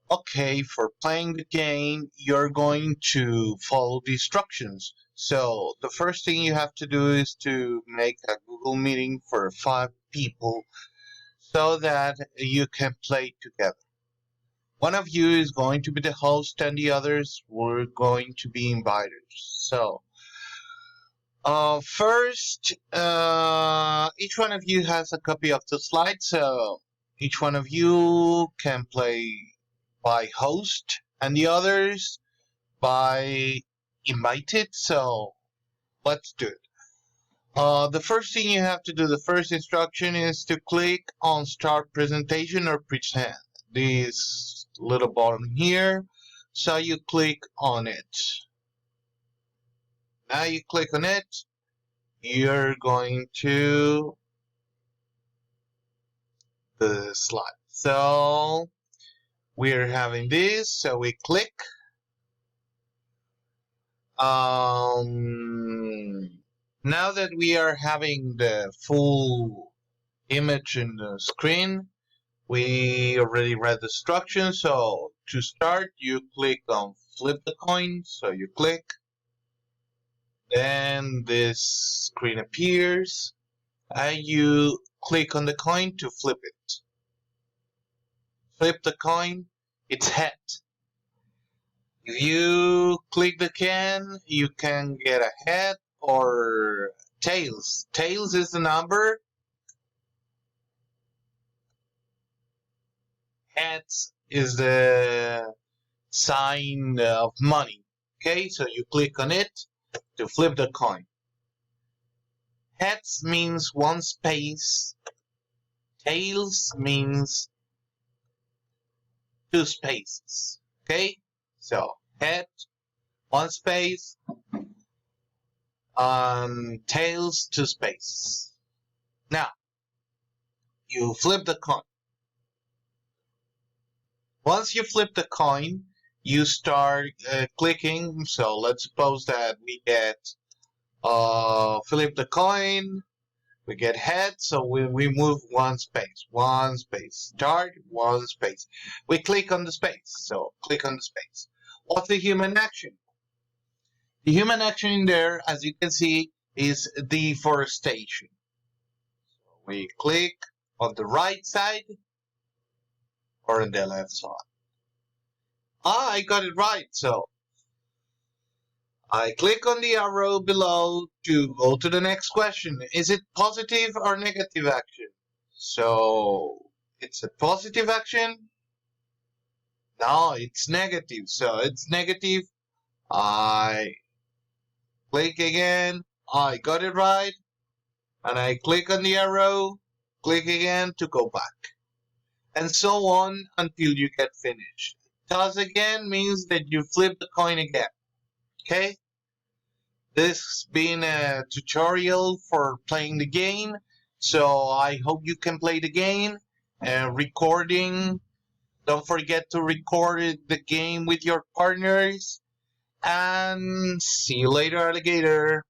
Okay, for playing the game, you're going to follow the instructions. So the first thing you have to do is to make a Google meeting for 5 people so that you can play together. One of you is going to be the host and the others were going to be invited. So, first, each one of you has a copy of the slide, so each one of you can play by host and the others by invited. So, let's do it. The first thing you have to do, the first instruction is to click on Start Presentation or Present. This little button here. So you click on it. Now you click on it. You're going to the slide. So we're having this. So we click. Now that we are having the full image in the screen, we already read the instructions. So to start, you click on flip the coin. So you click. Then this screen appears and you click on the coin to flip it. Flip the coin, it's head. If you click the can, you can get a head or tails. Tails is the number. Heads is the sign of money. Okay, so you click on it to flip the coin. Heads means one space. Tails means 2 spaces. Okay, so head, 1 space, tails, 2 spaces. Now, you flip the coin. Once you flip the coin, you start clicking. So let's suppose that we get flip the coin, we get head, so we move 1 space, 1 space, start, 1 space. We click on the space, so click on the space. What's the human action? The human action in there, as you can see, is deforestation. So we click on the right side or on the left side. I got it right, so I click on the arrow below to go to the next question. Is it positive or negative action? So it's a positive action? No, it's negative. So it's negative. I click again. I got it right. And I click on the arrow. Click again to go back. And so on until you get finished. Toss again means that you flip the coin again. Okay? This has been a tutorial for playing the game. So I hope you can play the game. Recording. Don't forget to record the game with your partners. And see you later, alligator.